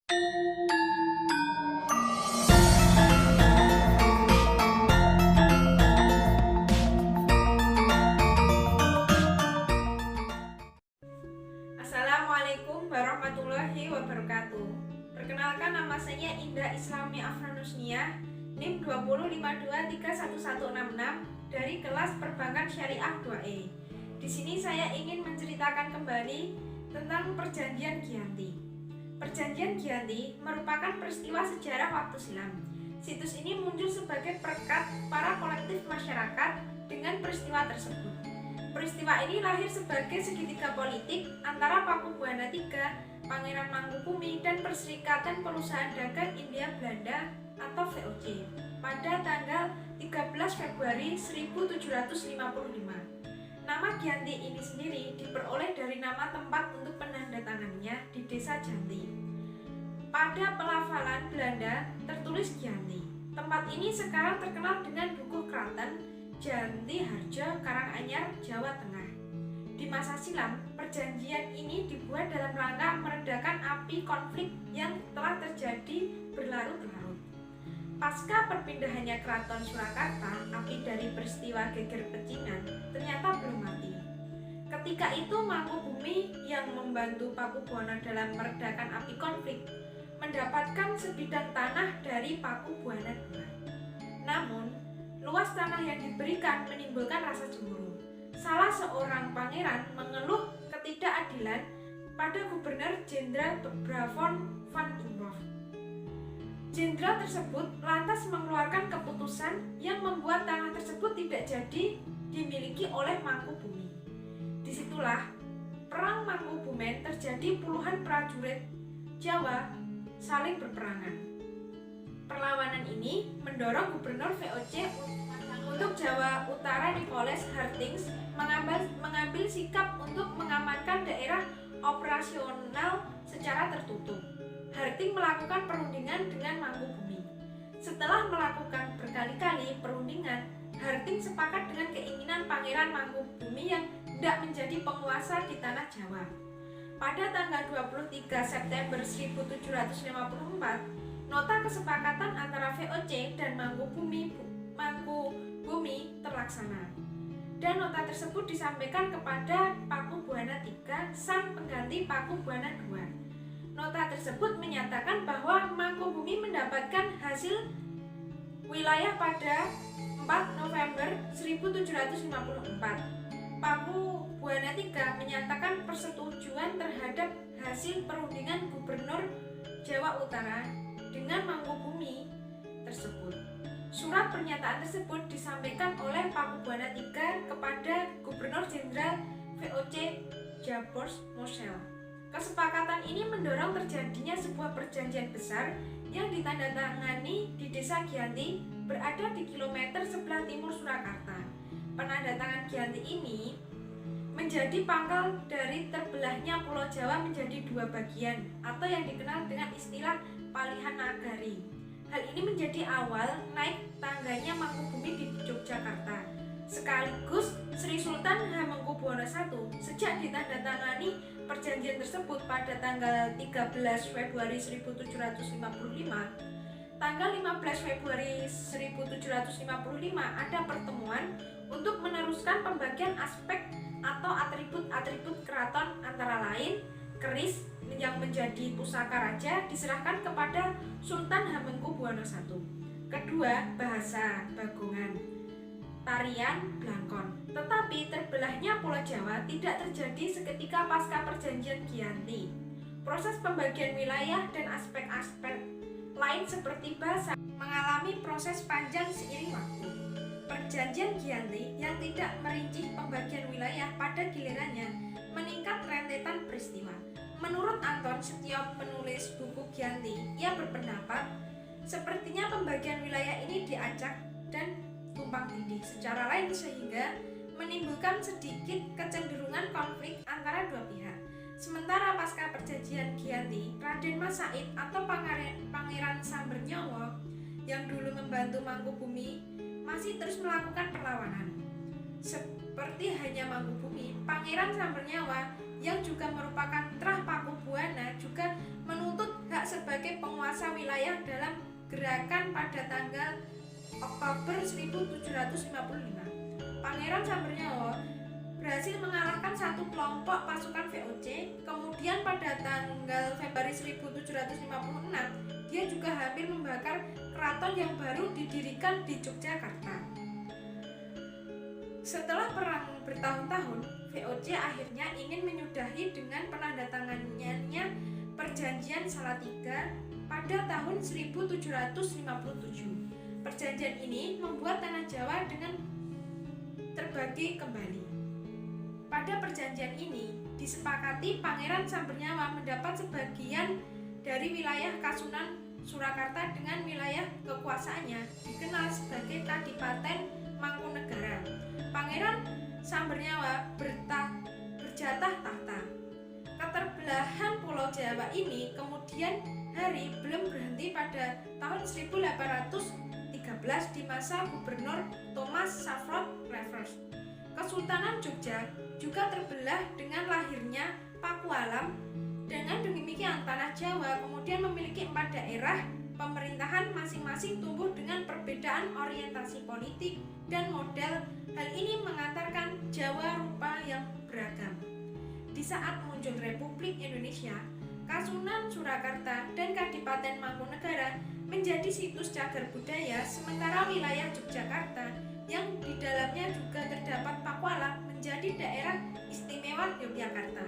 Assalamualaikum warahmatullahi wabarakatuh. Perkenalkan, nama saya Indah Islami Afranusnia, NIM 205231166 dari kelas Perbankan Syariah 2E. Di sini saya ingin menceritakan kembali tentang Perjanjian Giyanti. Perjanjian Giyanti merupakan peristiwa sejarah waktu silam. Situs ini muncul sebagai perekat para kolektif masyarakat dengan peristiwa tersebut. Peristiwa ini lahir sebagai segitiga politik antara Pakubuwana III, Pangeran Mangkubumi, dan Perserikatan Perusahaan Dagang India Belanda atau VOC pada tanggal 13 Februari 1755. Nama Giyanti ini sendiri diperoleh dari nama tempat untuk penandatangannya di Desa Janti. Pada pelafalan Belanda tertulis Giyanti. Tempat ini sekarang terkenal dengan Dukuh Kraton, Janti Harjo, Karanganyar, Jawa Tengah. Di masa silam, perjanjian ini dibuat dalam rangka meredakan api konflik yang telah terjadi berlarut-larut. Pasca perpindahannya Keraton Surakarta, api dari peristiwa geger pecinan ternyata belum mati. Ketika itu Mangkubumi yang membantu Pakubuwana dalam meredakan api konflik mendapatkan sebidang tanah dari Pakubuwana II. Namun, luas tanah yang diberikan menimbulkan rasa cemburu. Salah seorang pangeran mengeluh ketidakadilan pada Gubernur Jenderal Bravon van Imhoff. Jenderal tersebut lantas mengeluarkan keputusan yang membuat tanah tersebut tidak jadi dimiliki oleh Mangkubumi. Disitulah perang Mangkubumen terjadi. Puluhan prajurit Jawa saling berperangan. Perlawanan ini mendorong Gubernur VOC untuk Jawa Utara Nicholas Hartings mengambil sikap untuk mengamankan daerah operasional secara tertutup. Hartings melakukan perundingan dengan Mangkubumi. Setelah melakukan berkali-kali perundingan, Hartings sepakat dengan keinginan Pangeran Mangkubumi yang hendak menjadi penguasa di tanah Jawa. Pada tanggal 23 September 1754, nota kesepakatan antara VOC dan Mangkubumi terlaksana, dan nota tersebut disampaikan kepada Pakubuwana III, sang pengganti Pakubuwana II. Nota tersebut menyatakan bahwa Mangkubumi mendapatkan hasil wilayah pada 4 November 1754. Pakubuwana III menyatakan persetujuan terhadap hasil perundingan Gubernur Jawa Utara dengan Mangkubumi tersebut. Surat pernyataan tersebut disampaikan oleh Pakubuwana III kepada Gubernur Jenderal VOC Georges Mousel. Kesepakatan ini mendorong terjadinya sebuah perjanjian besar yang ditandatangani di Desa Giyanti, berada di kilometer sebelah timur Surakarta. Penandatangan Giyanti ini menjadi pangkal dari terbelahnya Pulau Jawa menjadi dua bagian atau yang dikenal dengan istilah Palihan Nagari. Hal ini menjadi awal naik tangganya Mangkubumi di Yogyakarta. Sekaligus Sri Sultan Hamengkubuwono I sejak ditandatangani perjanjian tersebut pada tanggal 13 Februari 1755. Tanggal 15 Februari 1755 ada pertemuan untuk meneruskan pembagian aspek atau atribut-atribut keraton, antara lain keris yang menjadi pusaka raja diserahkan kepada Sultan Hamengkubuwono I. Kedua, bahasa Bagongan, tarian Blangkon. Tetapi terbelahnya Pulau Jawa tidak terjadi seketika pasca perjanjian Giyanti. Proses pembagian wilayah dan aspek-aspek lain seperti bahasa mengalami proses panjang seiring waktu. Perjanjian Giyanti yang tidak merinci pembagian wilayah pada gilirannya meningkat rentetan peristiwa. Menurut Anton Setiyop, penulis buku Giyanti, ia berpendapat sepertinya pembagian wilayah ini diacak dan tumpang tindih secara lain sehingga menimbulkan sedikit kecenderungan konflik antara dua pihak. Sementara pasca perjanjian Giyanti, Raden Mas Said atau Pangeran Sambernyawa yang dulu membantu Mangkubumi masih terus melakukan perlawanan. Seperti hanya Mangkubumi, Pangeran Sambernyawa yang juga merupakan trah Pakubuwana juga menuntut hak sebagai sebagai penguasa wilayah dalam gerakan pada tanggal Oktober 1755. Pangeran Sambernyawa berhasil mengalahkan satu kelompok pasukan VOC. Kemudian pada tanggal Februari 1756, dia juga hampir membakar keraton yang baru didirikan di Yogyakarta. Setelah perang bertahun-tahun, VOC akhirnya ingin menyudahi dengan penandatanganannya Perjanjian Salatiga pada tahun 1757. Perjanjian ini membuat tanah Jawa dengan terbagi kembali. Pada perjanjian ini disepakati Pangeran Sambernyawa mendapat sebagian dari wilayah Kasunan Surakarta dengan wilayah kekuasaannya dikenal sebagai Kadipaten Mangkunegara. Pangeran Sambernyawa berjatah tahta. Keterbelahan Pulau Jawa ini kemudian hari belum berhenti pada tahun 1813 di masa Gubernur Thomas Saffron Raffles. Kesultanan Jogja juga terbelah dengan lahirnya Pakualam. Dengan demikian tanah Jawa kemudian memiliki 4 daerah pemerintahan masing-masing tumbuh dengan perbedaan orientasi politik dan model. Hal ini mengantarkan Jawa rupa yang beragam. Di saat muncul Republik Indonesia, Kasunan Surakarta dan Kadipaten Mangkunegara menjadi situs cagar budaya, sementara wilayah Yogyakarta yang di dalamnya juga terdapat Pakualam menjadi daerah istimewa Yogyakarta.